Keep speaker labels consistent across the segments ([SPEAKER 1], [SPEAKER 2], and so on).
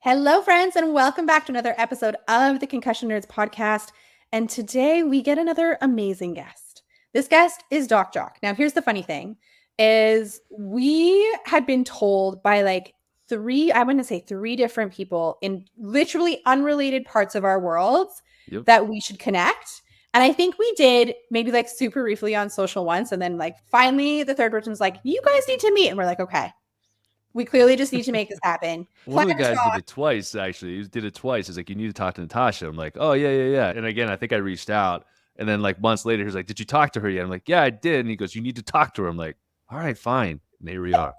[SPEAKER 1] Hello, friends, and welcome back to another episode of the Concussion Nerds podcast. And today we get another amazing guest. This guest is Doc Jacque. Now, here's the funny thing: is we had been told by I want to say three different people in literally unrelated parts of our worlds
[SPEAKER 2] Yep.
[SPEAKER 1] that we should connect. And I think we did maybe super briefly on social once, and then finally the third person was like, "You guys need to meet," and we're like, "Okay." We clearly just need to make this happen.
[SPEAKER 2] One of the
[SPEAKER 1] Let's
[SPEAKER 2] guys did
[SPEAKER 1] talk.
[SPEAKER 2] it twice, actually. He did it twice. He's like, you need to talk to Natasha. I'm like, oh, yeah, yeah, yeah. And again, I think I reached out. And then like months later, he's like, did you talk to her yet? I'm like, yeah, I did. And he goes, you need to talk to her. I'm like, all right, fine. And here we are.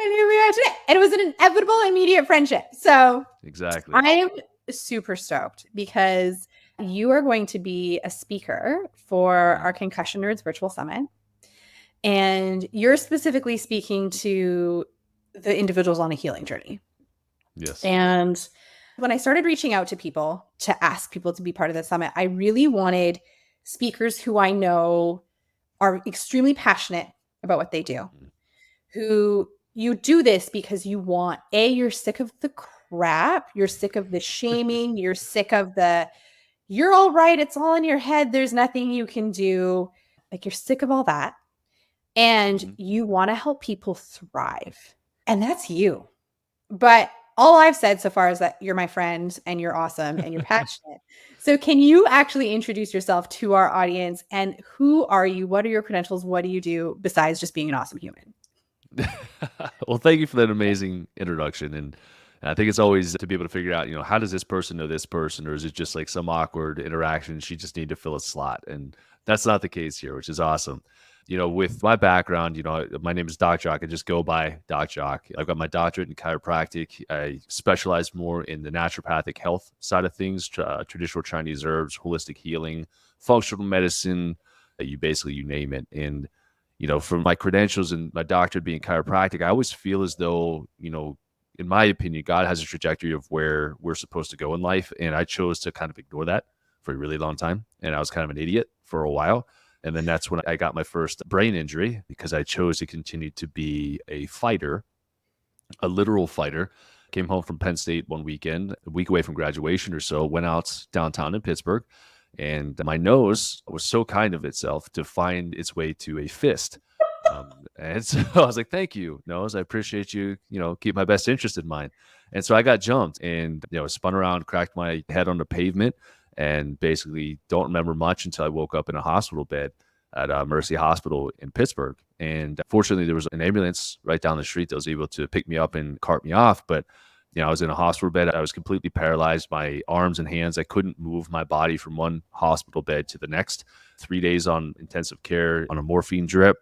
[SPEAKER 1] And here we are today. And it was an inevitable immediate friendship. So
[SPEAKER 2] Exactly.
[SPEAKER 1] I am super stoked because you are going to be a speaker for
[SPEAKER 2] Mm,
[SPEAKER 1] our Concussion Nerds Virtual Summit. And you're specifically speaking to the individuals on a healing journey.
[SPEAKER 2] yes.
[SPEAKER 1] And when I started reaching out to people to ask people to be part of the summit, I really wanted speakers who I know are extremely passionate about what they do,
[SPEAKER 2] Mm.
[SPEAKER 1] who you do this because you want you're sick of the crap, you're sick of the shaming, you're sick of the you're all right, it's all in your head, there's nothing you can do. Like you're sick of all that and
[SPEAKER 2] Mhm.
[SPEAKER 1] you want to help people thrive. And that's you. But all I've said so far is that you're my friend and you're awesome and you're passionate. So can you actually introduce yourself to our audience, and who are you? What are your credentials? What do you do besides just being an awesome human?
[SPEAKER 2] Well, thank you for that amazing introduction. And I think it's always to be able to figure out, how does this person know this person? Or is it just like some awkward interaction? She just need to fill a slot. And that's not the case here, which is awesome. With my background, my name is Doc Jacque. I just go by Doc Jacque. I've got my doctorate in chiropractic. I specialize more in the naturopathic health side of things, traditional Chinese herbs, holistic healing, functional medicine, you name it. And for my credentials and my doctorate being chiropractic, I always feel as though, in my opinion, God has a trajectory of where we're supposed to go in life. And I chose to kind of ignore that for a really long time. And I was kind of an idiot for a while. And then that's when I got my first brain injury because I chose to continue to be a fighter, a literal fighter. Came home from Penn State one weekend, a week away from graduation or so, went out downtown in Pittsburgh, and my nose was so kind of itself to find its way to a fist. And so I was like, thank you, nose. I appreciate you, keep my best interest in mind. And so I got jumped and, spun around, cracked my head on the pavement, and basically don't remember much until I woke up in a hospital bed at Mercy Hospital in Pittsburgh. And fortunately, there was an ambulance right down the street that was able to pick me up and cart me off. But I was in a hospital bed. I was completely paralyzed. My arms and hands, I couldn't move my body from one hospital bed to the next. 3 days on intensive care on a morphine drip.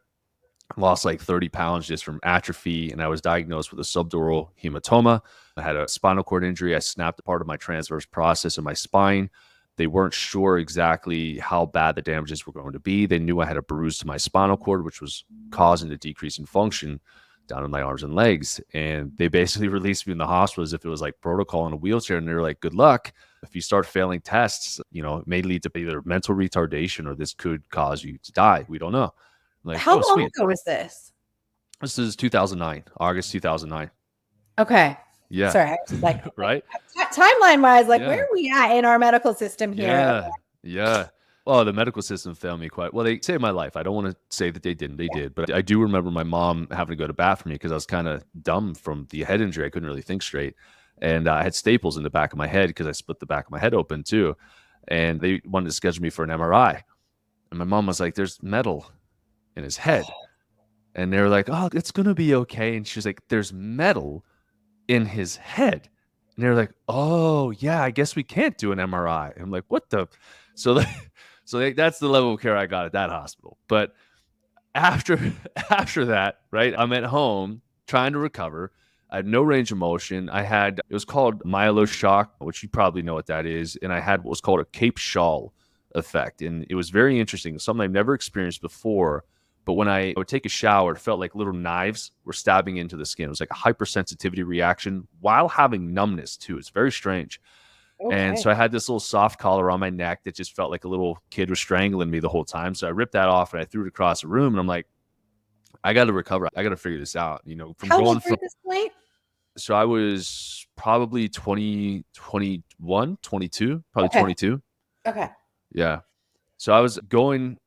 [SPEAKER 2] Lost like 30 pounds just from atrophy. And I was diagnosed with a subdural hematoma. I had a spinal cord injury. I snapped a part of my transverse process in my spine. They weren't sure exactly how bad the damages were going to be. They knew I had a bruise to my spinal cord, which was causing a decrease in function down in my arms and legs. And they basically released me in the hospital as if it was like protocol in a wheelchair. And they're like, good luck. If you start failing tests, it may lead to either mental retardation or this could cause you to die. We don't know. I'm like,
[SPEAKER 1] How
[SPEAKER 2] oh,
[SPEAKER 1] long
[SPEAKER 2] sweet.
[SPEAKER 1] ago was this?
[SPEAKER 2] This is 2009, August 2009.
[SPEAKER 1] Okay.
[SPEAKER 2] Yeah.
[SPEAKER 1] Sorry, I was
[SPEAKER 2] Right.
[SPEAKER 1] timeline wise, where
[SPEAKER 2] Yeah.
[SPEAKER 1] are we at in our medical system here?
[SPEAKER 2] Yeah. Yeah. Well, the medical system failed me quite well. They saved my life. I don't want to say that they didn't. They did. But I do remember my mom having to go to bat for me because I was kind of dumb from the head injury. I couldn't really think straight. And I had staples in the back of my head because I split the back of my head open too. And they wanted to schedule me for an MRI. And my mom was like, there's metal in his head. And they were like, oh, it's going to be okay. And she was like, there's metal in his head. And they're like, oh, yeah, I guess we can't do an MRI. I'm like, what the? So, that's the level of care I got at that hospital. But after after that, right, I'm at home trying to recover. I had no range of motion. It was called myeloshock, which you probably know what that is. And I had what was called a Cape Shawl effect. And it was very interesting, something I've never experienced before. But when I would take a shower, it felt like little knives were stabbing into the skin. It was like a hypersensitivity reaction while having numbness too. It's very strange. And
[SPEAKER 1] Okay.
[SPEAKER 2] so I had this little soft collar on my neck that just felt like a little kid was strangling me the whole time. So I ripped that off and I threw it across the room. And I'm like, I got to recover. I got to figure this out. From
[SPEAKER 1] How old
[SPEAKER 2] going
[SPEAKER 1] were you
[SPEAKER 2] from
[SPEAKER 1] at this point?
[SPEAKER 2] So I was probably 20, 21, 22, probably
[SPEAKER 1] Okay.
[SPEAKER 2] 22.
[SPEAKER 1] Okay.
[SPEAKER 2] Yeah. So I was going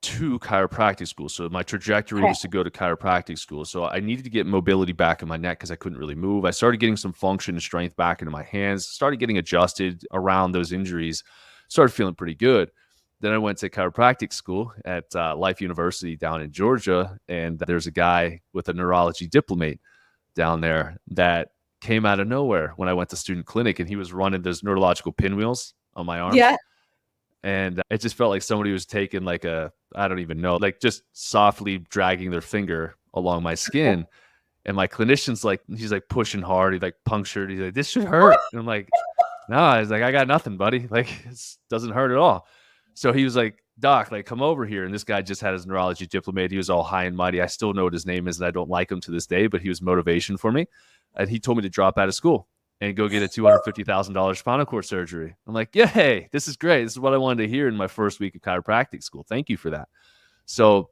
[SPEAKER 2] to chiropractic school. So my trajectory
[SPEAKER 1] Okay.
[SPEAKER 2] was to go to chiropractic school. So I needed to get mobility back in my neck because I couldn't really move. I started getting some function and strength back into my hands, started getting adjusted around those injuries, started feeling pretty good. Then I went to chiropractic school at Life University down in Georgia. And there's a guy with a neurology diplomate down there that came out of nowhere when I went to student clinic, and he was running those neurological pinwheels on my arms.
[SPEAKER 1] Yeah.
[SPEAKER 2] And it just felt like somebody was taking like a, I don't even know, like just softly dragging their finger along my skin. And my clinician's like, he's like pushing hard. He like punctured. He's like, this should hurt. And I'm like, no, he's like, I got nothing, buddy. Like, it doesn't hurt at all. So he was like, Doc, like, come over here. And this guy just had his neurology diplomate. He was all high and mighty. I still know what his name is, and I don't like him to this day, but he was motivation for me. And he told me to drop out of school and go get a $250,000 spinal cord surgery. I'm like, yay, this is great. This is what I wanted to hear in my first week of chiropractic school. Thank you for that. So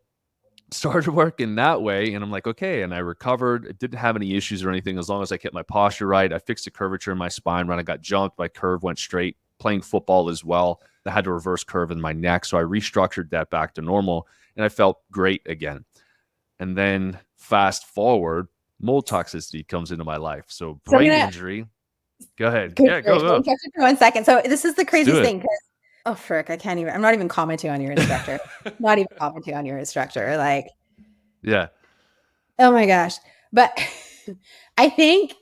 [SPEAKER 2] started working that way, and I'm like, okay. And I recovered. I didn't have any issues or anything as long as I kept my posture right. I fixed the curvature in my spine. When I got jumped, my curve went straight. Playing football as well, I had a reverse curve in my neck, so I restructured that back to normal, and I felt great again. And then fast forward, mold toxicity comes into my life. So
[SPEAKER 1] So I'm
[SPEAKER 2] brain
[SPEAKER 1] gonna
[SPEAKER 2] injury. Go ahead.
[SPEAKER 1] go
[SPEAKER 2] Yeah,
[SPEAKER 1] for
[SPEAKER 2] go,
[SPEAKER 1] it. Let me
[SPEAKER 2] go.
[SPEAKER 1] catch you for 1 second. So this is the
[SPEAKER 2] Let's do
[SPEAKER 1] craziest
[SPEAKER 2] it.
[SPEAKER 1] thing. Oh frick, I can't even. I'm not even commenting on your instructor. Not even commenting on your instructor. Like,
[SPEAKER 2] Yeah.
[SPEAKER 1] oh my gosh. But I think,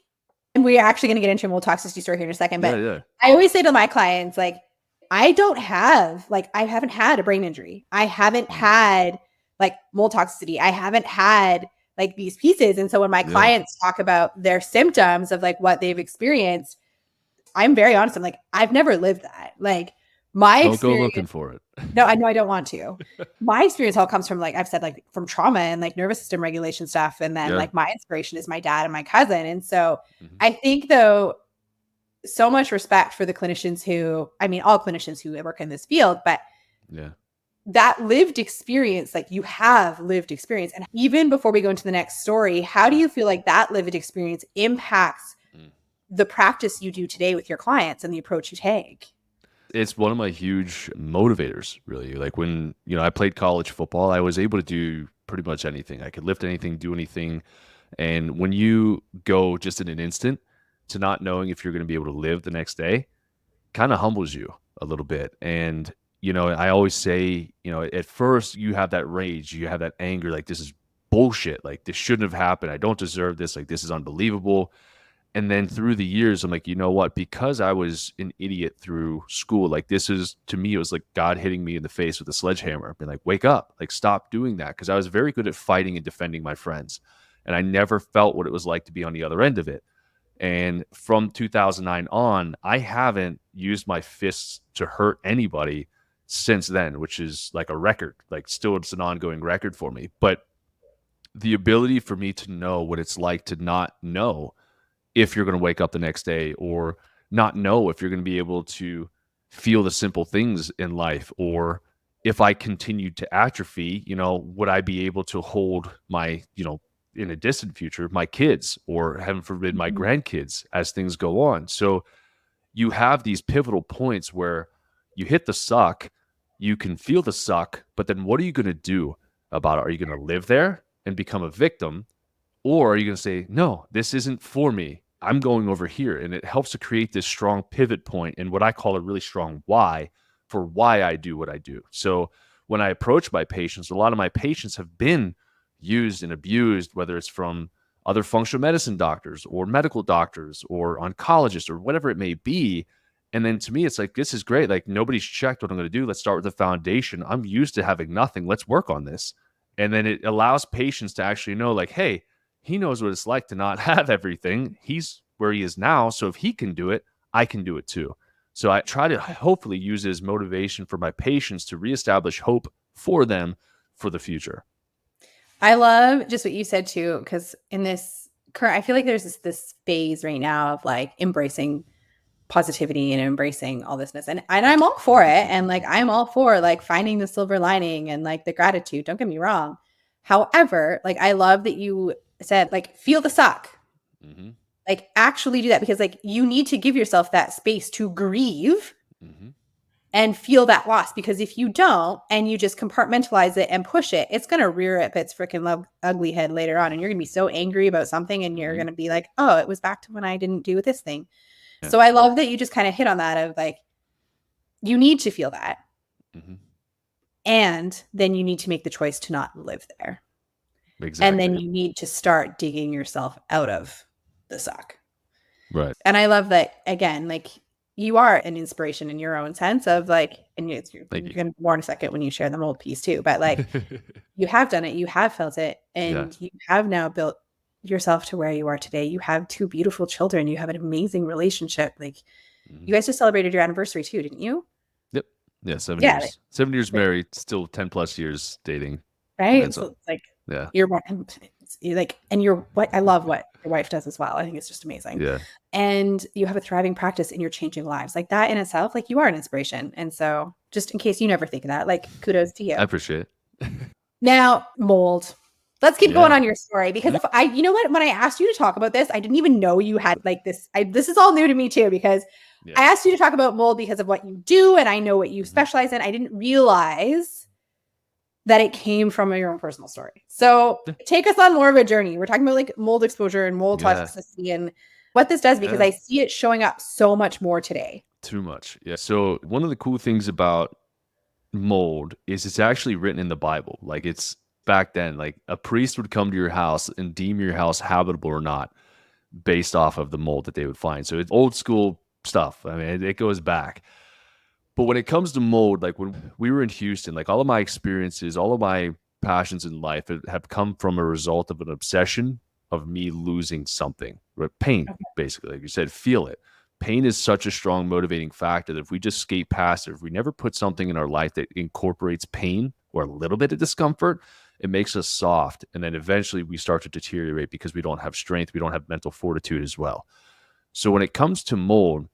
[SPEAKER 1] and we're actually going to get into a mold toxicity story here in a second.
[SPEAKER 2] Yeah,
[SPEAKER 1] But
[SPEAKER 2] yeah.
[SPEAKER 1] I always say to my clients, like, I haven't had a brain injury. I haven't
[SPEAKER 2] Mm,
[SPEAKER 1] had like mold toxicity. I haven't had like these pieces. And so when my
[SPEAKER 2] yeah.
[SPEAKER 1] clients talk about their symptoms of like what they've experienced, I'm very honest. I'm like, I've never lived that. Like my
[SPEAKER 2] Don't go
[SPEAKER 1] experience,
[SPEAKER 2] looking for it.
[SPEAKER 1] no, I know I don't want to. My experience all comes from like I've said, like from trauma and like nervous system regulation stuff. And then
[SPEAKER 2] Yeah.
[SPEAKER 1] like my inspiration is my dad and my cousin. And so
[SPEAKER 2] Mhm.
[SPEAKER 1] I think though, so much respect for the clinicians who, I mean, all clinicians who work in this field, but
[SPEAKER 2] Yeah.
[SPEAKER 1] that lived experience, like you have lived experience. And even before we go into the next story, how do
[SPEAKER 2] Yeah.
[SPEAKER 1] you feel like that lived experience impacts
[SPEAKER 2] Mm.
[SPEAKER 1] the practice you do today with your clients and the approach you take?
[SPEAKER 2] It's one of my huge motivators, really. Like when, I played college football, I was able to do pretty much anything. I could lift anything, do anything. And when you go just in an instant to not knowing if you're going to be able to live the next day, kind of humbles you a little bit. And, I always say, at first you have that rage, you have that anger, like this is bullshit. Like this shouldn't have happened. I don't deserve this. Like this is unbelievable. And then through the years, I'm like, you know what? Because I was an idiot through school, like this is to me, it was like God hitting me in the face with a sledgehammer, being like, wake up, like stop doing that. Cause I was very good at fighting and defending my friends. And I never felt what it was like to be on the other end of it. And from 2009 on, I haven't used my fists to hurt anybody since then, which is like a record. Like, still, it's an ongoing record for me. But the ability for me to know what it's like to not know if you're going to wake up the next day, or not know if you're going to be able to feel the simple things in life, or if I continue to atrophy, would I be able to hold my, in a distant future, my kids, or heaven forbid, my
[SPEAKER 1] Mhm.
[SPEAKER 2] grandkids as things go on. So you have these pivotal points where you hit the suck, you can feel the suck, but then what are you going to do about it? Are you going to live there and become a victim? Or are you going to say, no, this isn't for me? I'm going over here. And it helps to create this strong pivot point and what I call a really strong why for why I do what I do. So when I approach my patients, a lot of my patients have been used and abused, whether it's from other functional medicine doctors or medical doctors or oncologists or whatever it may be. And then to me, it's like, this is great. Like, nobody's checked what I'm going to do. Let's start with the foundation. I'm used to having nothing. Let's work on this. And then it allows patients to actually know, like, hey, he knows what it's like to not have everything. He's where he is now. So if he can do it, I can do it too. So I try to hopefully use it as motivation for my patients to reestablish hope for them for the future.
[SPEAKER 1] I love just what you said too, because in this current, I feel like there's this phase right now of like embracing positivity and embracing all thisness. And I'm all for it. And like I'm all for like finding the silver lining and like the gratitude. Don't get me wrong. However, like I love that you said like feel the suck.
[SPEAKER 2] Mm-hmm.
[SPEAKER 1] Like actually do that, because like you need to give yourself that space to grieve
[SPEAKER 2] Mhm.
[SPEAKER 1] and feel that loss, because if you don't and you just compartmentalize it and push it, it's going to rear up its freaking ugly head later on, and you're going to be so angry about something and you're
[SPEAKER 2] Mhm.
[SPEAKER 1] going to be like, oh, it was back to when I didn't do this thing.
[SPEAKER 2] Yeah.
[SPEAKER 1] So I love that you just kind of hit on that of like, you need to feel that,
[SPEAKER 2] Mhm.
[SPEAKER 1] and then you need to make the choice to not live there, and then
[SPEAKER 2] Exactly.
[SPEAKER 1] you need to start digging yourself out of the suck.
[SPEAKER 2] Right.
[SPEAKER 1] And I love that, again, like you are an inspiration in your own sense of like, and
[SPEAKER 2] Thank
[SPEAKER 1] you're
[SPEAKER 2] you.
[SPEAKER 1] going to more in a second when you share the mold piece too, but like you have done it, you have felt it,
[SPEAKER 2] Yeah.
[SPEAKER 1] and you have now built yourself to where you are today. You have two beautiful children. You have an amazing relationship. Like you
[SPEAKER 2] Mhm.
[SPEAKER 1] guys just celebrated your anniversary too, didn't you?
[SPEAKER 2] Yep. Yeah, 7
[SPEAKER 1] Yeah. Like,
[SPEAKER 2] years. 7 years married, still 10 plus years dating, and then
[SPEAKER 1] right. So
[SPEAKER 2] some.
[SPEAKER 1] it's like
[SPEAKER 2] Yeah.
[SPEAKER 1] you're you're like, and you're what I love what your wife does as well. I think it's just amazing.
[SPEAKER 2] Yeah.
[SPEAKER 1] And you have a thriving practice and you're changing lives. Like that in itself, like you are an inspiration. And so just in case you never think of that, like kudos to
[SPEAKER 2] I
[SPEAKER 1] you.
[SPEAKER 2] appreciate it.
[SPEAKER 1] Now, mold. Let's keep going
[SPEAKER 2] Yeah.
[SPEAKER 1] on your story, because
[SPEAKER 2] Mhm.
[SPEAKER 1] if I, you know what, when I asked you to talk about this, I didn't even know you had like this. This is all new to me too, because
[SPEAKER 2] Yeah.
[SPEAKER 1] I asked you to talk about mold because of what you do and I know what you
[SPEAKER 2] Mhm.
[SPEAKER 1] specialize in. I didn't realize that it came from your own personal story. So
[SPEAKER 2] Yeah.
[SPEAKER 1] take us on more of a journey. We're talking about like mold exposure and mold
[SPEAKER 2] Yeah.
[SPEAKER 1] toxicity and what this does, because
[SPEAKER 2] Yeah.
[SPEAKER 1] I see it showing up so much more today.
[SPEAKER 2] Too much. Yeah. So one of the cool things about mold is it's actually written in the Bible. Like it's back then, like a priest would come to your house and deem your house habitable or not based off of the mold that they would find. So it's old school stuff. I mean, it goes back. But when it comes to mold, like when we were in Houston, like all of my experiences, all of my passions in life have come from a result of an obsession of me losing something, right? Pain,
[SPEAKER 1] Okay.
[SPEAKER 2] basically. Like you said, feel it. Pain is such a strong motivating factor that if we just skate past it, if we never put something in our life that incorporates pain or a little bit of discomfort, it makes us soft. And then eventually we start to deteriorate because we don't have strength, we don't have mental fortitude as well. So when it comes to mold,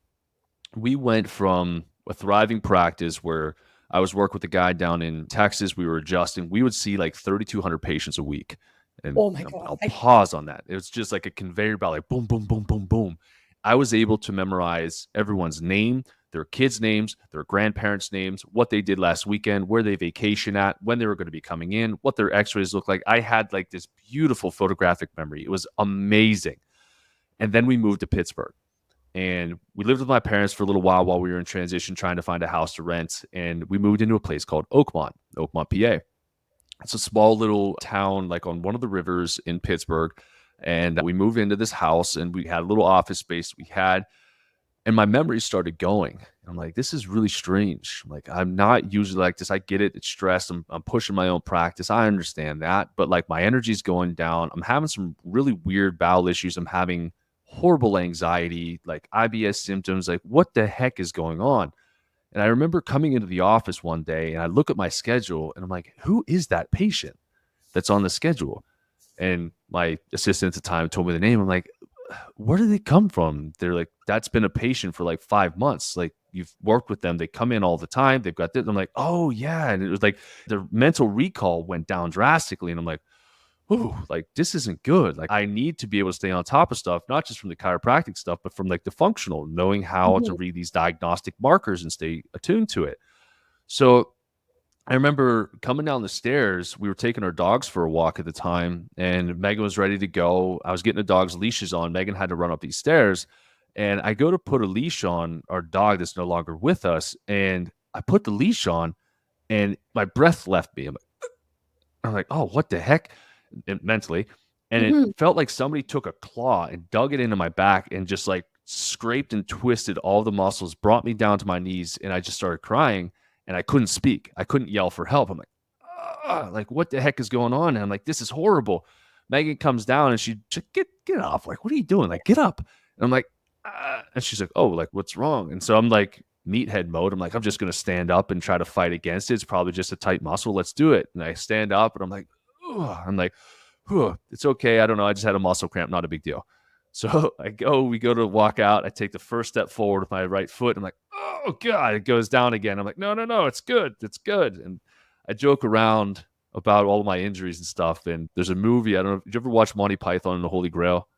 [SPEAKER 2] we went from a thriving practice where I was working with a guy down in Texas. We were adjusting. We would see like 3,200 patients a week. And
[SPEAKER 1] Oh my
[SPEAKER 2] I'll
[SPEAKER 1] God.
[SPEAKER 2] pause on that. It was just like a conveyor belt, like boom, boom, boom, boom, boom. I was able to memorize everyone's name, their kids' names, their grandparents' names, what they did last weekend, where they vacation at, when they were going to be coming in, what their x-rays look like. I had like this beautiful photographic memory. It was amazing. And then we moved to Pittsburgh and we lived with my parents for a little while we were in transition trying to find a house to rent, and we moved into a place called Oakmont, PA. It's a small little town like on one of the rivers in Pittsburgh, and we moved into this house and we had a little office space we had, and my memories started going. I'm like, this is really strange. Like, I'm not usually like this. I get it. It's stress. I'm pushing my own practice. I understand that. But like my energy's going down. I'm having some really weird bowel issues. I'm having horrible anxiety, like IBS symptoms. Like, what the heck is going on? And I remember coming into the office one day and I look at my schedule and I'm like, who is that patient that's on the schedule? And my assistant at the time told me the name. I'm like, where do they come from? They're like, that's been a patient for like 5 months. Like you've worked with them. They come in all the time. They've got this. I'm like, oh yeah. And it was like their mental recall went down drastically. And I'm like, ooh, like this isn't good. Like I need to be able to stay on top of stuff, not just from the chiropractic stuff, but from like the functional, knowing how to
[SPEAKER 1] Mhm.
[SPEAKER 2] read these diagnostic markers and stay attuned to it. So I remember coming down the stairs. We were taking our dogs for a walk at the time, and Megan was ready to go. I was getting the dog's leashes on. Megan had to run up these stairs, and I go to put a leash on our dog that's no longer with us. And I put the leash on, and my breath left me. I'm like, oh, what the heck? Mentally. And it
[SPEAKER 1] Mhm.
[SPEAKER 2] felt like somebody took a claw and dug it into my back and just like scraped and twisted all the muscles, brought me down to my knees, and I just started crying and I couldn't speak. I couldn't yell for help. I'm like, like what the heck is going on? And I'm like, this is horrible. Megan comes down and she get off. Like, what are you doing? Like, get up. And I'm like, and she's like, oh, like what's wrong? And so I'm like, meathead mode. I'm like, I'm just gonna stand up and try to fight against it. It's probably just a tight muscle. Let's do it. And I stand up and I'm like, ugh. I'm like, it's okay. I don't know. I just had a muscle cramp, not a big deal. So we go to walk out. I take the first step forward with my right foot. I'm like, oh God, it goes down again. I'm like, no, no, no, it's good. It's good. And I joke around about all my injuries and stuff. And there's a movie. I don't know. Did you ever watch Monty Python and the Holy Grail?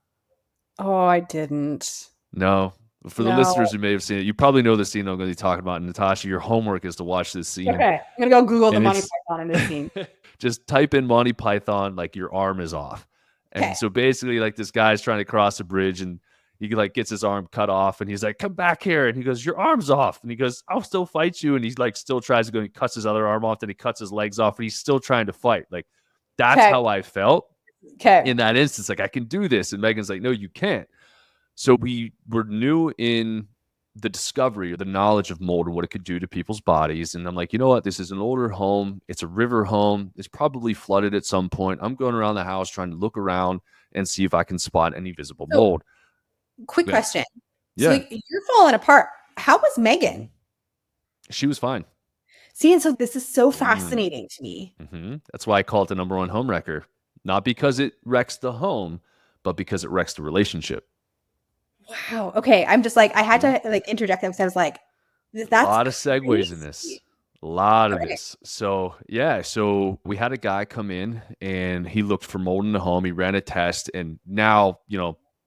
[SPEAKER 1] Oh, I didn't.
[SPEAKER 2] No. For the
[SPEAKER 1] No.
[SPEAKER 2] listeners who may have seen it, you probably know the scene I'm gonna be talking about. Natasha, your homework is to watch this scene,
[SPEAKER 1] Okay. I'm gonna go Google the
[SPEAKER 2] and
[SPEAKER 1] Monty
[SPEAKER 2] it's
[SPEAKER 1] Python in this scene.
[SPEAKER 2] just type in Monty Python, like, your arm is off. And
[SPEAKER 1] Okay.
[SPEAKER 2] so basically, like, this guy's trying to cross a bridge, and he, like, gets his arm cut off, and he's like, "Come back here." And he goes, "Your arm's off." And he goes, "I'll still fight you." And he's like, still tries to go and cuts his other arm off, then he cuts his legs off, and he's still trying to fight. Like, that's
[SPEAKER 1] Okay.
[SPEAKER 2] how I felt
[SPEAKER 1] Okay.
[SPEAKER 2] in that instance. Like, I can do this. And Megan's like, "No, you can't." So we were new in the discovery or the knowledge of mold and what it could do to people's bodies. And I'm like, you know what? This is an older home. It's a river home. It's probably flooded at some point. I'm going around the house trying to look around and see if I can spot any visible
[SPEAKER 1] So,
[SPEAKER 2] mold.
[SPEAKER 1] quick
[SPEAKER 2] Yeah.
[SPEAKER 1] question. So,
[SPEAKER 2] Yeah.
[SPEAKER 1] like, you're falling apart. How was Megan?
[SPEAKER 2] She was fine.
[SPEAKER 1] See, and so this is so
[SPEAKER 2] Mm.
[SPEAKER 1] fascinating to me.
[SPEAKER 2] That's why I call it the number one home wrecker. Not because it wrecks the home, but because it wrecks the relationship.
[SPEAKER 1] Wow. Okay. I'm just like, I had
[SPEAKER 2] Mhm.
[SPEAKER 1] to like interject that because I was like,
[SPEAKER 2] A
[SPEAKER 1] that's
[SPEAKER 2] lot of segues in this.
[SPEAKER 1] crazy.
[SPEAKER 2] A lot of
[SPEAKER 1] Okay.
[SPEAKER 2] this. So, yeah, so we had a guy come in and he looked for mold in the home. He ran a test, and now,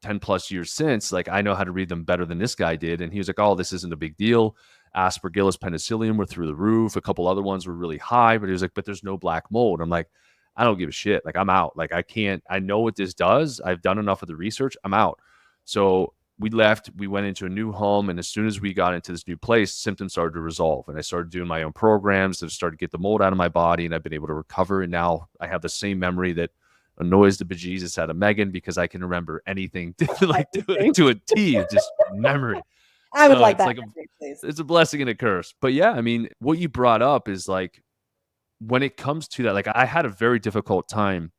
[SPEAKER 2] 10 plus years since, like, I know how to read them better than this guy did. And he was like, "Oh, this isn't a big deal. Aspergillus penicillium were through the roof. A couple other ones were really high, but he was like, but there's no black mold." I'm like, I don't give a shit. Like, I'm out. Like, I can't, I know what this does. I've done enough of the research. I'm out. So we left, we went into a new home, and as soon as we got into this new place, symptoms started to resolve, and I started doing my own programs that started to get the mold out of my body, and I've been able to recover. And now I have the same memory that annoys the bejesus out of Megan, because I can remember anything like
[SPEAKER 1] Everything.
[SPEAKER 2] to a T, just memory.
[SPEAKER 1] I would
[SPEAKER 2] So
[SPEAKER 1] like
[SPEAKER 2] it's
[SPEAKER 1] that,
[SPEAKER 2] like
[SPEAKER 1] please.
[SPEAKER 2] it's a blessing and a curse. But yeah, I mean, what you brought up is like, when it comes to that, like, I had a very difficult time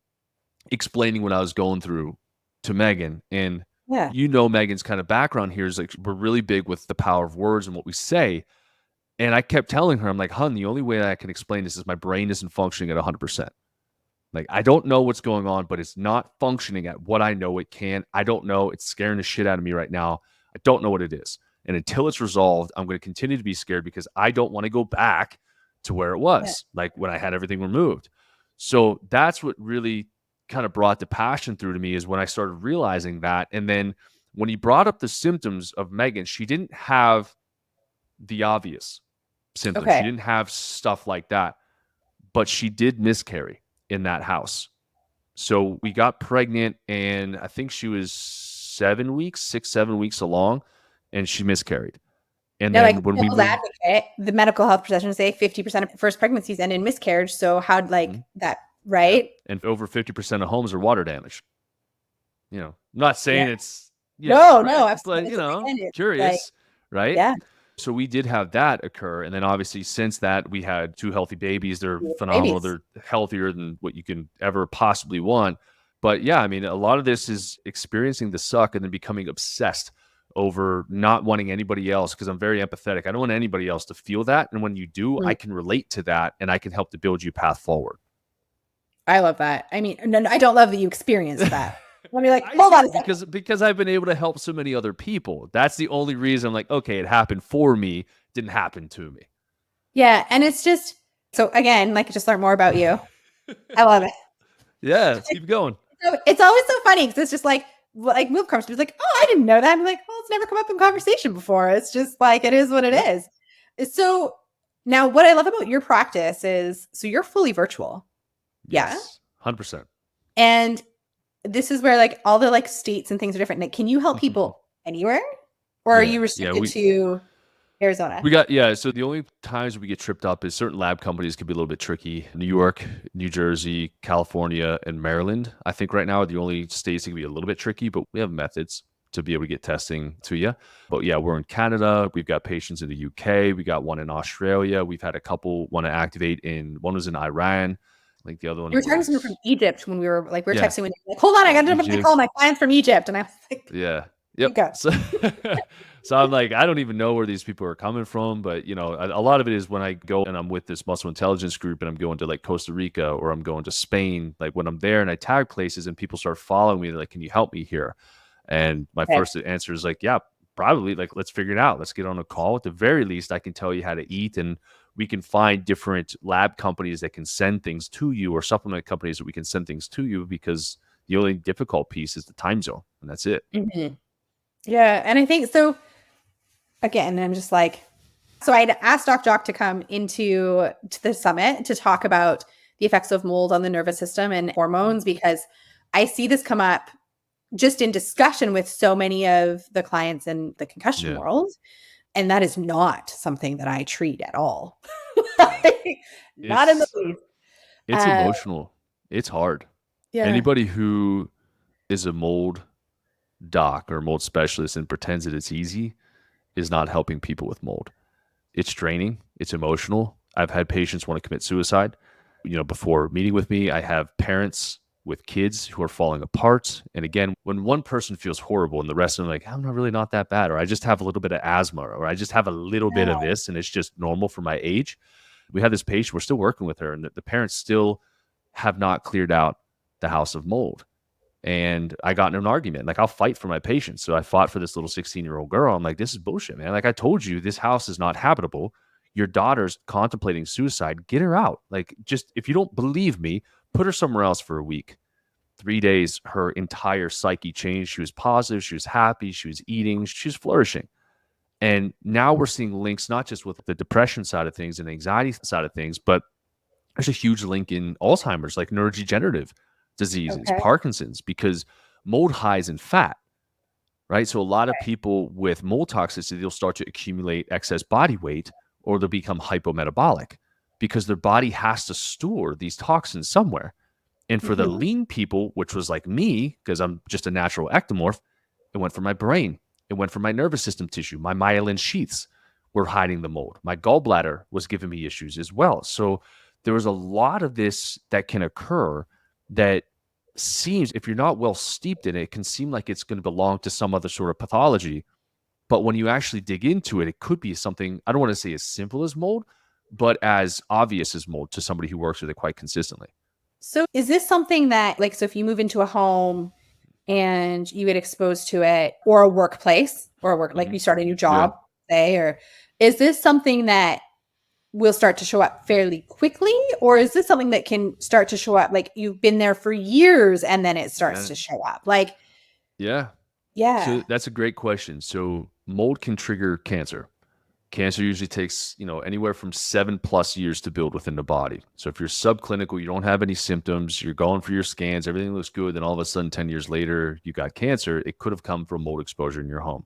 [SPEAKER 2] explaining what I was going through to Megan. And
[SPEAKER 1] Yeah.
[SPEAKER 2] Megan's kind of background here is like, we're really big with the power of words and what we say. And I kept telling her, I'm like, "Hun, the only way I can explain this is my brain isn't functioning at 100%. Like, I don't know what's going on, but it's not functioning at what I know it can. I don't know. It's scaring the shit out of me right now. I don't know what it is. And until it's resolved, I'm going to continue to be scared because I don't want to go back to where it
[SPEAKER 1] Yeah.
[SPEAKER 2] was, like when I had everything removed." So that's what really kind of brought the passion through to me, is when I started realizing that. And then when he brought up the symptoms of Megan, she didn't have the obvious symptoms. She
[SPEAKER 1] Okay.
[SPEAKER 2] didn't have stuff like that, but she did miscarry in that house. So we got pregnant, and I think she was 7 weeks, 6, 7 weeks along, and she miscarried. And
[SPEAKER 1] Now, like
[SPEAKER 2] then when we
[SPEAKER 1] devil's
[SPEAKER 2] moved,
[SPEAKER 1] advocate, the medical health professions say 50% of first pregnancies end in miscarriage. So how'd like
[SPEAKER 2] Mhm,
[SPEAKER 1] that,
[SPEAKER 2] yeah,
[SPEAKER 1] right?
[SPEAKER 2] and over 50% of homes are water damaged. I'm not
[SPEAKER 1] Yeah.
[SPEAKER 2] saying it's, yeah,
[SPEAKER 1] No,
[SPEAKER 2] right.
[SPEAKER 1] no,
[SPEAKER 2] Just like,
[SPEAKER 1] absolutely. So again, it's like,
[SPEAKER 2] curious, right?
[SPEAKER 1] yeah,
[SPEAKER 2] So we did have that occur. And then obviously since that, we had 2 healthy babies. They're
[SPEAKER 1] beautiful
[SPEAKER 2] phenomenal.
[SPEAKER 1] babies.
[SPEAKER 2] They're healthier than what you can ever possibly want. But yeah, I mean, a lot of this is experiencing the suck and then becoming obsessed over not wanting anybody else, because I'm very empathetic. I don't want anybody else to feel that. And when you do,
[SPEAKER 1] Mm,
[SPEAKER 2] I can relate to that and I can help to build you a path forward.
[SPEAKER 1] I love that. I mean, no, no, I don't love that you experienced that. Let me like,
[SPEAKER 2] I
[SPEAKER 1] hold on a
[SPEAKER 2] do,
[SPEAKER 1] second.
[SPEAKER 2] because I've been able to help so many other people. That's the only reason I'm like, okay, it happened for me, didn't happen to me.
[SPEAKER 1] Yeah. And it's just, so again, like just learn more about you. I love it.
[SPEAKER 2] Yeah, let's keep going.
[SPEAKER 1] So it's always so funny because it's just like move comes to be like, oh, I didn't know that. I'm like, well, it's never come up in conversation before. It's just like it is what it
[SPEAKER 2] Yep.
[SPEAKER 1] is. So now what I love about your practice is so you're fully virtual. Yeah.
[SPEAKER 2] Yes. 100%.
[SPEAKER 1] And this is where like all the like states and things are different. Like, can you help people anywhere? Or are
[SPEAKER 2] Yeah.
[SPEAKER 1] you
[SPEAKER 2] Yeah.
[SPEAKER 1] restricted
[SPEAKER 2] We
[SPEAKER 1] to Arizona?
[SPEAKER 2] we got, yeah. So the only times we get tripped up is certain lab companies could be a little bit tricky. New York, New Jersey, California, and Maryland, I think right now are the only states that can be a little bit tricky, but we have methods to be able to get testing to you. But yeah, we're in Canada. We've got patients in the UK. We got one in Australia. We've had a couple want to activate in, one was in Iran. I think the other
[SPEAKER 1] You
[SPEAKER 2] one
[SPEAKER 1] were talking to someone from
[SPEAKER 2] was,
[SPEAKER 1] Egypt when we were
[SPEAKER 2] yeah,
[SPEAKER 1] texting when you were like, hold on, I
[SPEAKER 2] yeah,
[SPEAKER 1] gotta jump on the call.
[SPEAKER 2] Egypt.
[SPEAKER 1] My client's from Egypt. And I was like,
[SPEAKER 2] Yeah.
[SPEAKER 1] keep
[SPEAKER 2] Yep.
[SPEAKER 1] going.
[SPEAKER 2] So so I'm like, I don't even know where these people are coming from, but a lot of it is when I go and I'm with this muscle intelligence group and I'm going to like Costa Rica or I'm going to Spain, like when I'm there and I tag places and people start following me, they're like, "Can you help me here?" And my
[SPEAKER 1] Okay.
[SPEAKER 2] first answer is like, "Yeah, probably. Like, let's figure it out. Let's get on a call. At the very least, I can tell you how to eat, and we can find different lab companies that can send things to you, or supplement companies that we can send things to you, because The only difficult piece is the time zone, and that's it.
[SPEAKER 1] Mhm. Yeah. And I think so. Again, I'm just like, so I'd asked Doc Jock to come to the summit to talk about the effects of mold on the nervous system and hormones because I see this come up just in discussion with so many of the clients in the concussion
[SPEAKER 2] Yeah.
[SPEAKER 1] world. And that is not something that I treat at all.
[SPEAKER 2] Yeah.
[SPEAKER 1] Not in the
[SPEAKER 2] It's
[SPEAKER 1] least.
[SPEAKER 2] it's
[SPEAKER 1] Uh,
[SPEAKER 2] emotional. It's hard.
[SPEAKER 1] yeah.
[SPEAKER 2] Anybody who is a mold doc or mold specialist and pretends that it's easy is not helping people with mold. It's draining. It's emotional. I've had patients want to commit suicide. Before meeting with me, I have parents with kids who are falling apart. And again, when one person feels horrible and the rest of them are like, I'm not really not that bad, or I just have a little bit of asthma, or I just have a little bit of
[SPEAKER 1] Yeah.
[SPEAKER 2] this and it's just normal for my age. We had this patient, we're still working with her, and the parents still have not cleared out the house of mold. And I got in an argument. Like, I'll fight for my patients. So I fought for this little 16-year-old girl. I'm like, this is bullshit, man. Like, I told you, this house is not habitable. Your daughter's contemplating suicide. Get her out. Like, just if you don't believe me, put her somewhere else for a week. 3 days, her entire psyche changed. She was positive. She was happy. She was eating. She was flourishing. And now we're seeing links, not just with the depression side of things and the anxiety side of things, but there's a huge link in Alzheimer's, like neurodegenerative diseases,
[SPEAKER 1] Okay.
[SPEAKER 2] Parkinson's, because mold hides in fat, right? So a lot of people with mold toxicity, they'll start to accumulate excess body weight or they'll become hypometabolic because their body has to store these toxins somewhere. And for the
[SPEAKER 1] Mhm.
[SPEAKER 2] lean people, which was like me, because I'm just a natural ectomorph, it went for my brain. It went for my nervous system tissue. My myelin sheaths were hiding the mold. My gallbladder was giving me issues as well. So there was a lot of this that can occur that seems, if you're not well steeped in it, it can seem like it's going to belong to some other sort of pathology. But when you actually dig into it, it could be something, I don't want to say as simple as mold, but as obvious as mold to somebody who works with it quite consistently.
[SPEAKER 1] So is this something that, like, so if you move into a home and you get exposed to it or a workplace or a work, like
[SPEAKER 2] Hmm.
[SPEAKER 1] you start a new
[SPEAKER 2] Yeah.
[SPEAKER 1] job, say, or is this something that will start to show up fairly quickly? Or is this something that can start to show up like you've been there for years and then it starts
[SPEAKER 2] Yeah.
[SPEAKER 1] to show up? Like,
[SPEAKER 2] Yeah. So
[SPEAKER 1] yeah.
[SPEAKER 2] that's a great question. So mold can trigger cancer. Cancer usually takes, anywhere from 7+ years to build within the body. So if you're subclinical, you don't have any symptoms, you're going for your scans, everything looks good, then all of a sudden 10 years later you got cancer, it could have come from mold exposure in your home.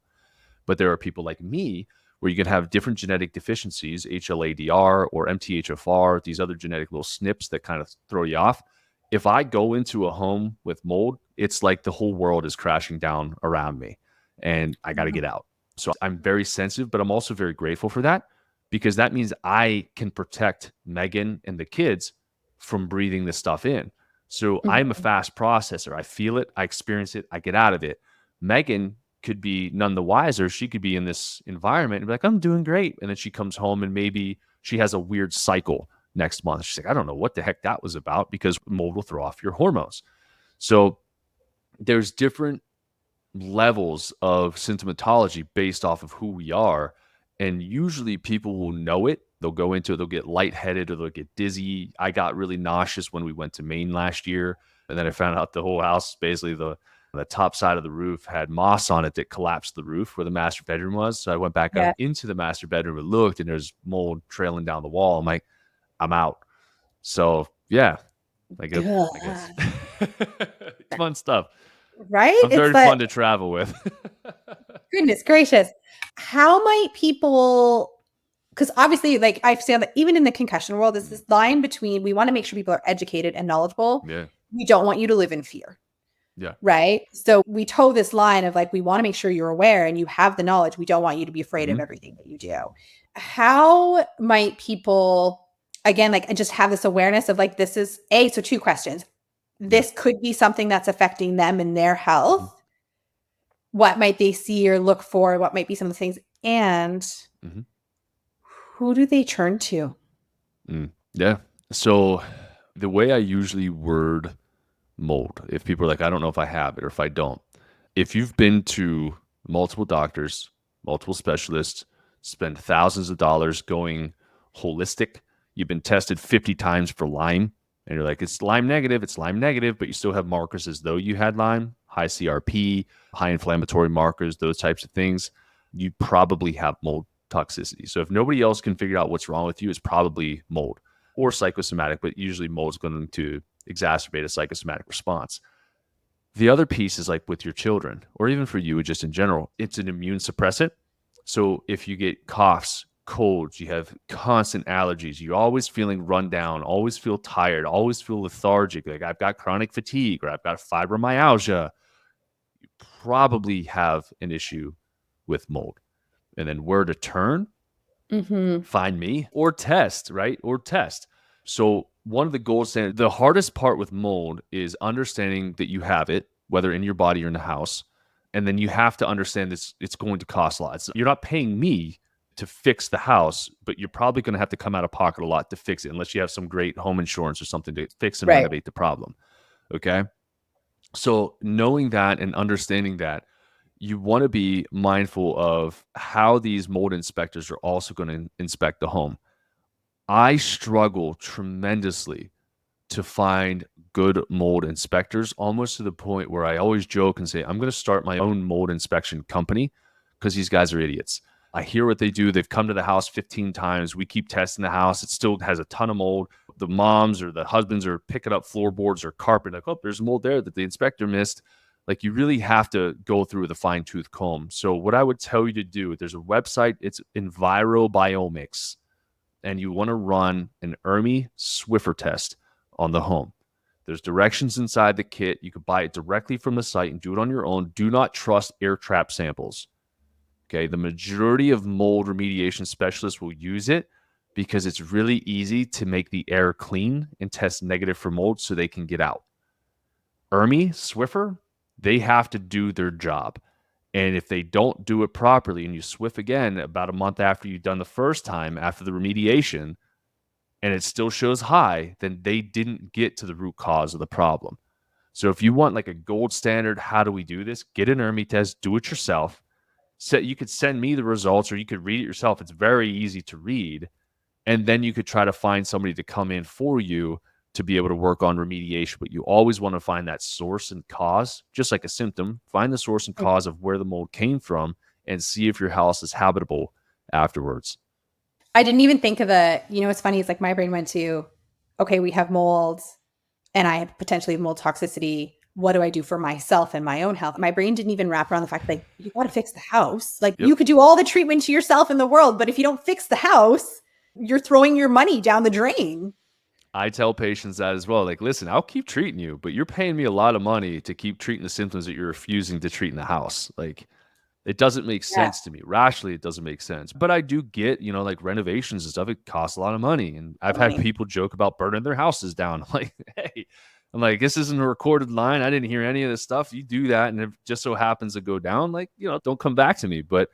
[SPEAKER 2] But there are people like me where you can have different genetic deficiencies, HLA-DR or MTHFR, these other genetic little SNPs that kind of throw you off. If I go into a home with mold, it's like the whole world is crashing down around me and I got to get out. So I'm very sensitive, but I'm also very grateful for that because that means I can protect Megan and the kids from breathing this stuff in. So I'm a
[SPEAKER 1] Mhm.
[SPEAKER 2] fast processor. I feel it, I experience it, I get out of it. Megan could be none the wiser. She could be in this environment and be like, I'm doing great. And then she comes home and maybe she has a weird cycle next month. She's like, I don't know what the heck that was about because mold will throw off your hormones. So there's different levels of symptomatology based off of who we are. And usually people will know it. They'll go into it, they'll get lightheaded or they'll get dizzy. I got really nauseous when we went to Maine last year. And then I found out the whole house, basically the top side of the roof had moss on it that collapsed the roof where the master bedroom was. So I went back
[SPEAKER 1] Yeah.
[SPEAKER 2] out into the master bedroom and looked, and there's mold trailing down the wall. I'm like, I'm out. So yeah, I guess
[SPEAKER 1] Ugh.
[SPEAKER 2] it's fun stuff.
[SPEAKER 1] Right?
[SPEAKER 2] I'm
[SPEAKER 1] It's
[SPEAKER 2] very
[SPEAKER 1] that,
[SPEAKER 2] fun to travel with.
[SPEAKER 1] goodness gracious. How might people, because obviously, like I've seen that even in the concussion world, there's this line between we want to make sure people are educated and knowledgeable.
[SPEAKER 2] Yeah,
[SPEAKER 1] We don't want you to live in fear.
[SPEAKER 2] yeah.
[SPEAKER 1] Right. So we toe this line of like, we want to make sure you're aware and you have the knowledge. We don't want you to be afraid of
[SPEAKER 2] Mhm,
[SPEAKER 1] everything that you do. How might people, again, like just have this awareness of like, this is so two questions.
[SPEAKER 2] yeah,
[SPEAKER 1] This could be something that's affecting them and their
[SPEAKER 2] mhm,
[SPEAKER 1] health. What might they see or look for? What might be some of the things? And
[SPEAKER 2] mhm,
[SPEAKER 1] who do they turn to?
[SPEAKER 2] yeah. So the way I usually word mold, if people are like, I don't know if I have it or if I don't, if you've been to multiple doctors, multiple specialists, spend thousands of dollars going holistic, you've been tested 50 times for Lyme, And you're like, it's Lyme negative, but you still have markers as though you had Lyme, high CRP, high inflammatory markers, those types of things. You probably have mold toxicity. So if nobody else can figure out what's wrong with you, it's probably mold or psychosomatic, but usually mold is going to exacerbate a psychosomatic response. The other piece is like with your children, or even for you, just in general, it's an immune suppressant. So if you get coughs, colds, you have constant allergies, you're always feeling run down, always feel tired, always feel lethargic, like I've got chronic fatigue or I've got fibromyalgia, probably have an issue with mold. And then where to turn?
[SPEAKER 1] Mm-hmm.
[SPEAKER 2] Find me or test, right? Or test. So one of the gold standard, the hardest part with mold is understanding that you have it, whether in your body or in the house. And then you have to understand this, it's going to cost a lot. So you're not paying me to fix the house, but you're probably going to have to come out of pocket a lot to fix it, unless you have some great home insurance or something to fix and
[SPEAKER 1] Right.
[SPEAKER 2] renovate the problem. Okay. So knowing that and understanding that, you want to be mindful of how these mold inspectors are also going to inspect the home. I struggle tremendously to find good mold inspectors, almost to the point where I always joke and say, I'm going to start my own mold inspection company because these guys are idiots. I hear what they do. They've come to the house 15 times. We keep testing the house. It still has a ton of mold. The moms or the husbands are picking up floorboards or carpet. Like, oh, there's mold there that the inspector missed. Like, you really have to go through with a fine tooth comb. So what I would tell you to do, there's a website, it's Envirobiomics, and you want to run an ERMI Swiffer test on the home. There's directions inside the kit. You can buy it directly from the site and do it on your own. Do not trust air trap samples. Okay. The majority of mold remediation specialists will use it because it's really easy to make the air clean and test negative for mold so they can get out. ERMI, Swiffer, they have to do their job. And if they don't do it properly and you swift again about a month after you've done the first time after the remediation, and it still shows high, then they didn't get to the root cause of the problem. So if you want like a gold standard, how do we do this? Get an ERMI test, do it yourself. You could send me the results or you could read it yourself. It's very easy to read. And then you could try to find somebody to come in for you to be able to work on remediation. But you always want to find that source and cause, just like a symptom. Find the source and cause of where the mold came from and see if your house is habitable afterwards.
[SPEAKER 1] I didn't even think of what's funny is like my brain went to, okay, we have molds and I potentially have mold toxicity. What do I do for myself and my own health? My brain didn't even wrap around the fact like you got to fix the house. Like
[SPEAKER 2] Yep.
[SPEAKER 1] you could do all the treatment to yourself in the world, but if you don't fix the house, you're throwing your money down the drain.
[SPEAKER 2] I tell patients that as well. Like, listen, I'll keep treating you, but you're paying me a lot of money to keep treating the symptoms that you're refusing to treat in the house. Like, it doesn't make
[SPEAKER 1] Yeah.
[SPEAKER 2] sense to me. Rationally, it doesn't make sense. But I do get, like renovations and stuff, it costs a lot of money. And I've had
[SPEAKER 1] Money.
[SPEAKER 2] people joke about burning their houses down. I'm like, hey, I'm like, this isn't a recorded line. I didn't hear any of this stuff. You do that. And if it just so happens to go down, like, don't come back to me. But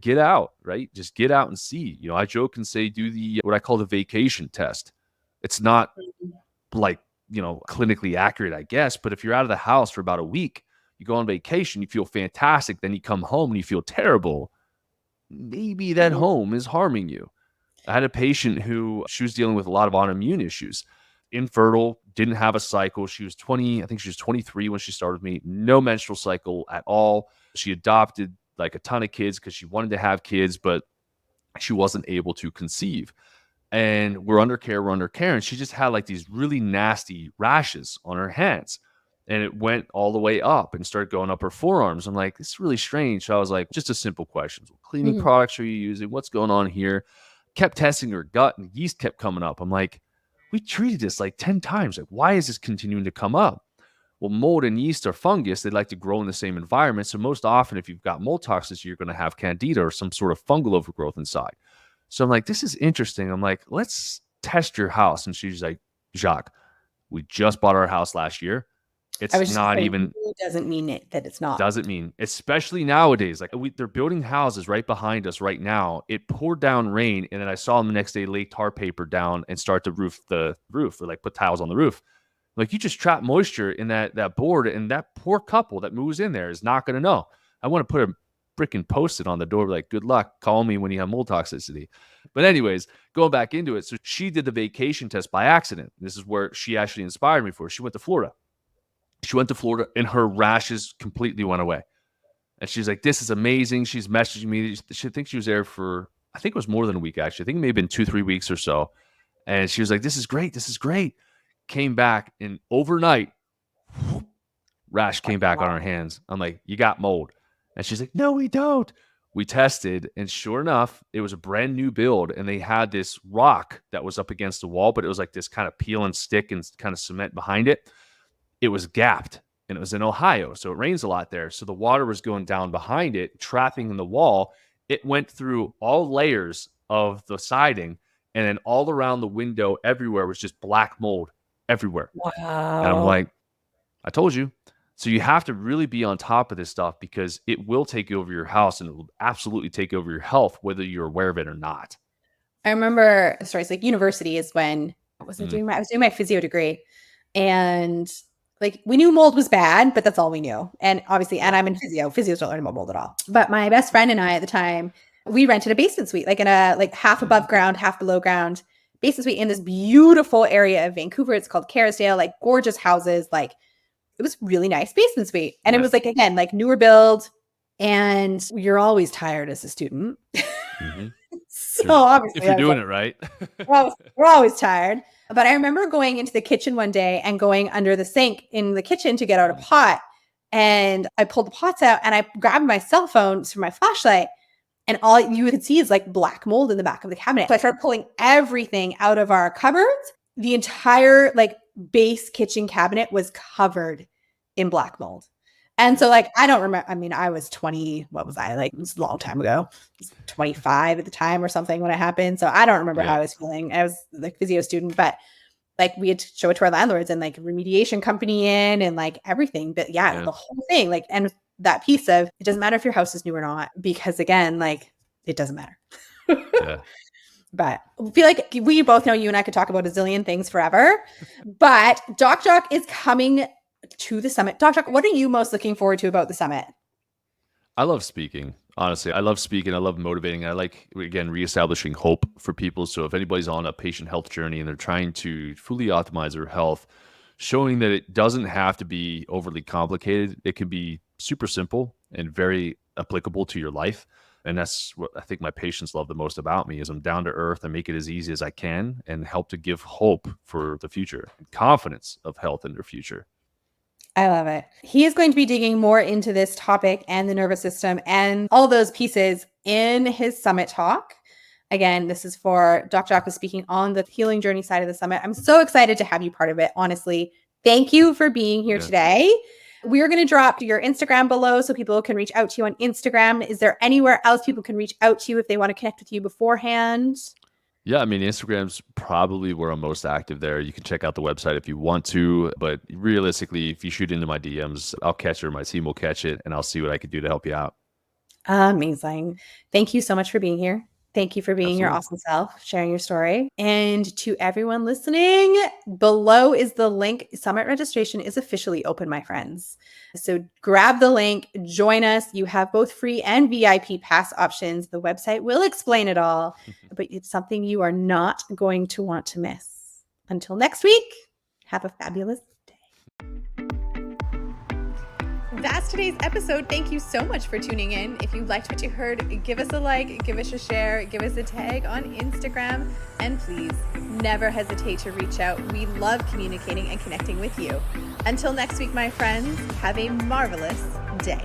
[SPEAKER 2] get out, right? Just get out and see. I joke and say, do what I call the vacation test. It's not like, clinically accurate, I guess. But if you're out of the house for about a week, you go on vacation, you feel fantastic. Then you come home and you feel terrible. Maybe that home is harming you. I had a patient who she was dealing with a lot of autoimmune issues, infertile, didn't have a cycle. She was 20, I think she was 23 when she started with me, no menstrual cycle at all. She adopted like a ton of kids because she wanted to have kids, but she wasn't able to conceive. And we're under care. And she just had like these really nasty rashes on her hands. And it went all the way up and started going up her forearms. I'm like, this is really strange. So I was like, just a simple question. What cleaning
[SPEAKER 1] Mhm.
[SPEAKER 2] products are you using? What's going on here? Kept testing her gut and yeast kept coming up. I'm like, we treated this like 10 times. Like, why is this continuing to come up? Well, mold and yeast are fungus. They like to grow in the same environment. So most often, if you've got mold toxicity, you're going to have candida or some sort of fungal overgrowth inside. So I'm like, this is interesting. I'm like, let's test your house. And she's like, Jacque, we just bought our house last year.
[SPEAKER 1] I
[SPEAKER 2] It's
[SPEAKER 1] was just gonna
[SPEAKER 2] not
[SPEAKER 1] say,
[SPEAKER 2] even,
[SPEAKER 1] it doesn't mean that it's not.
[SPEAKER 2] doesn't mean, especially nowadays, like they're building houses right behind us right now. It poured down rain. And then I saw them the next day lay tar paper down and start to roof the roof or like put tiles on the roof. Like you just trap moisture in that board, and that poor couple that moves in there is not going to know. I want to put freaking post-it on the door like, good luck, call me when you have mold toxicity. But anyways, going back into it, so she did the vacation test by accident. This is where she actually inspired me for. She went to Florida. And her rashes completely went away. And she's like, this is amazing. She's messaging me. She thinks she was there for, I think it was more than a week, actually. I think it may have been 2-3 weeks or so. And she was like, this is great. This is great. Came back, and overnight, whoop, rash came back on her hands. I'm like, you got mold. And she's like, no, we don't. We tested, and sure enough, it was a brand new build, and they had this rock that was up against the wall, but it was like this kind of peel and stick and kind of cement behind it. It was gapped, and it was in Ohio, so it rains a lot there. So the water was going down behind it, trapping in the wall. It went through all layers of the siding, and then all around the window everywhere was just black mold everywhere. And I'm
[SPEAKER 1] Wow.
[SPEAKER 2] like, I told you. So you have to really be on top of this stuff, because it will take over your house, and it will absolutely take over your health, whether you're aware of it or not.
[SPEAKER 1] I remember stories like university is when I was doing my physio degree, and like we knew mold was bad, but that's all we knew. And obviously, and I'm in physio. Physios don't learn about mold at all. But my best friend and I at the time, we rented a basement suite, like in a like half above ground, half below ground basement suite in this beautiful area of Vancouver. It's called Kerrisdale, like gorgeous houses, like it was really nice basement suite. And it was like, again, like newer build. And you're always tired as a student.
[SPEAKER 2] Mm-hmm.
[SPEAKER 1] So obviously,
[SPEAKER 2] if you're doing it right.
[SPEAKER 1] we're always tired. But I remember going into the kitchen one day and going under the sink in the kitchen to get out a pot. And I pulled the pots out and I grabbed my cell phone for my flashlight. And all you could see is like black mold in the back of the cabinet. So I started pulling everything out of our cupboards. The entire like base kitchen cabinet was covered in black mold. And so like, I don't remember, I mean, I was 20, what was I like? It was a long time ago. I was 25 at the time or something when it happened. So I don't remember how I was feeling. I was like physio student, but like we had to show it to our landlords and like remediation company in and like everything. But yeah, the whole thing, like, and that piece of, it doesn't matter if your house is new or not, because again, like it doesn't matter. But I feel like we both know you and I could talk about a zillion things forever, but Doc Jacque is coming to the summit. Doc Jacque, what are you most looking forward to about the summit?
[SPEAKER 2] I love speaking. Honestly, I love speaking. I love motivating. I like, again, reestablishing hope for people. So if anybody's on a patient health journey and they're trying to fully optimize their health, showing that it doesn't have to be overly complicated. It can be super simple and very applicable to your life. And that's what I think my patients love the most about me, is I'm down to earth and make it as easy as I can and help to give hope for the future, confidence of health in their future.
[SPEAKER 1] I love it. He is going to be digging more into this topic and the nervous system and all those pieces in his summit talk. Again, this is for Doc Jacque was speaking on the healing journey side of the summit. I'm so excited to have you part of it. Honestly, thank you for being here today. We're going to drop your Instagram below so people can reach out to you on Instagram. Is there anywhere else people can reach out to you if they want to connect with you beforehand?
[SPEAKER 2] Yeah, I mean, Instagram's probably where I'm most active there. You can check out the website if you want to, but realistically, if you shoot into my DMs, I'll catch it, or my team will catch it, and I'll see what I can do to help you out.
[SPEAKER 1] Amazing. Thank you so much for being here. Thank you for being your awesome self, sharing your story. And to everyone listening, below is the link. Summit registration is officially open, my friends. So grab the link, join us. You have both free and VIP pass options. The website will explain it all, but it's something you are not going to want to miss. Until next week, have a fabulous day. That's today's episode. Thank you so much for tuning in. If you liked what you heard, give us a like, give us a share, give us a tag on Instagram, and please never hesitate to reach out. We love communicating and connecting with you. Until next week, my friends, have a marvelous day.